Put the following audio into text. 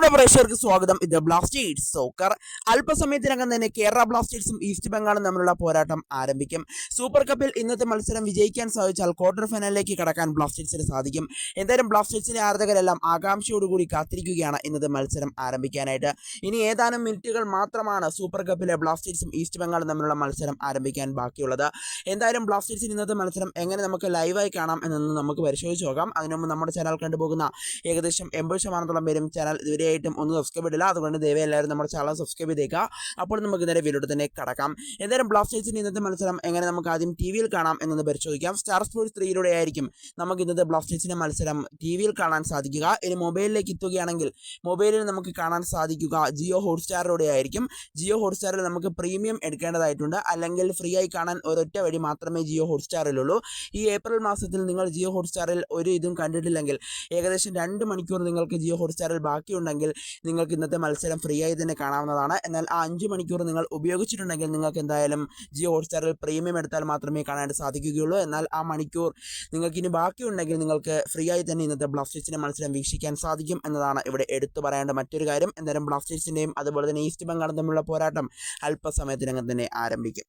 പ്രിയപ്പെട്ട പ്രേക്ഷകർക്ക് സ്വാഗതം. ഇത് ബ്ലാസ്റ്റേഴ്സ് സോക്കർ. അല്പസമയത്തിനകം തന്നെ കേരള ബ്ലാസ്റ്റേഴ്സും ഈസ്റ്റ് ബംഗാളും തമ്മിലുള്ള പോരാട്ടം ആരംഭിക്കും. സൂപ്പർ കപ്പിൽ ഇന്നത്തെ മത്സരം വിജയിക്കാൻ സാധിച്ചാൽ ക്വാർട്ടർ ഫൈനലിലേക്ക് കടക്കാൻ ബ്ലാസ്റ്റേഴ്സിന് സാധിക്കും. എന്തായാലും ബ്ലാസ്റ്റേഴ്സിന്റെ ആരാധകരെല്ലാം ആകാംക്ഷയോടുകൂടി കാത്തിരിക്കുകയാണ് ഇന്നത്തെ മത്സരം ആരംഭിക്കാനായിട്ട്. ഇനി ഏതാനും മിനിറ്റുകൾ മാത്രമാണ് സൂപ്പർ കപ്പിലെ ബ്ലാസ്റ്റേഴ്സും ഈസ്റ്റ് ബംഗാളും തമ്മിലുള്ള മത്സരം ആരംഭിക്കാൻ ബാക്കിയുള്ളത്. എന്തായാലും ബ്ലാസ്റ്റേഴ്സിന് ഇന്നത്തെ മത്സരം എങ്ങനെ നമുക്ക് ലൈവായി കാണാം എന്നൊന്ന് നമുക്ക് പരിശോധിച്ച് നോക്കാം. അതിനുമുമ്പ് നമ്മുടെ ചാനൽ കണ്ടുപോകുന്ന ഏകദേശം 80% പേരും ചാനൽ ഇതുവരെയായിട്ടും ഒന്ന് സബ്സ്ക്രൈബ് ചെയ്തില്ല. അതുകൊണ്ട് ദയവായി എല്ലാവരും നമ്മുടെ ചാനൽ സബ്സ്ക്രൈബ് ചെയ്തേക്കുക. അപ്പോൾ നമുക്ക് നേരെ വീഡിയോട്ട് തന്നെ കടക്കാം. എന്തായാലും ബ്ലാസ്റ്റേഴ്സിൻ്റെ ഇന്നത്തെ മത്സരം എങ്ങനെ നമുക്ക് ആദ്യം ടി വിയിൽ കാണാം എന്നൊന്ന് പരിശോധിക്കാം. സ്റ്റാർ സ്പോർട്സ് 3 ആയിരിക്കും നമുക്ക് ഇന്നത്തെ ബ്ലാസ്റ്റേഴ്സിൻ്റെ മത്സരം ടി വിയിൽ കാണാൻ സാധിക്കുക. ഇനി മൊബൈലിലേക്ക് എത്തുകയാണെങ്കിൽ മൊബൈലിൽ നമുക്ക് കാണാൻ സാധിക്കുക ജിയോ ഹോട്ട്സ്റ്റാറിലൂടെ ആയിരിക്കും. ജിയോ ഹോട്ട്സ്റ്റാറിൽ നമുക്ക് പ്രീമിയം എടുക്കേണ്ടതായിട്ടുണ്ട്. അല്ലെങ്കിൽ ഫ്രീ ആയി കാണാൻ ഒരൊറ്റ വഴി മാത്രമേ ജിയോ ഹോട്ട്സ്റ്റാറിലുള്ളൂ. ഈ ഏപ്രിൽ മാസത്തിൽ നിങ്ങൾ ജിയോ ഹോട്ട്സ്റ്റാറിൽ ഒരു ഇതും കണ്ടിട്ടില്ലെങ്കിൽ ഏകദേശം 2 മണിക്കൂർ നിങ്ങൾക്ക് ജിയോ ഹോട്ട്സ്റ്റാറിൽ ബാക്കിയുണ്ടെങ്കിൽ നിങ്ങൾക്ക് ഇന്നത്തെ മത്സരം ഫ്രീ ആയി തന്നെ കാണാവുന്നതാണ്. എന്നാൽ ആ 5 മണിക്കൂർ നിങ്ങൾ ഉപയോഗിച്ചിട്ടുണ്ടെങ്കിൽ നിങ്ങൾക്ക് എന്തായാലും ജിയോ ഹോട്ട്സ്റ്റാറിൽ പ്രീമിയം എടുത്താൽ മാത്രമേ കാണാൻ സാധിക്കുകയുള്ളൂ. എന്നാൽ ആ മണിക്കൂർ നിങ്ങൾക്ക് ഇനി ബാക്കിയുണ്ടെങ്കിൽ നിങ്ങൾക്ക് ഫ്രീ ആയി തന്നെ ഇന്നത്തെ ബ്ലാസ്റ്റേഴ്സിൻ്റെ മത്സരം വീക്ഷിക്കാൻ സാധിക്കും എന്നതാണ് ഇവിടെ എടുത്തു പറയേണ്ട മറ്റൊരു കാര്യം. എന്തായാലും ബ്ലാസ്റ്റേഴ്സിൻ്റെയും അതുപോലെ തന്നെ ഈസ്റ്റ് ബംഗാളും തമ്മിലുള്ള പോരാട്ടം അല്പസമയത്തിനകം തന്നെ ആരംഭിക്കും.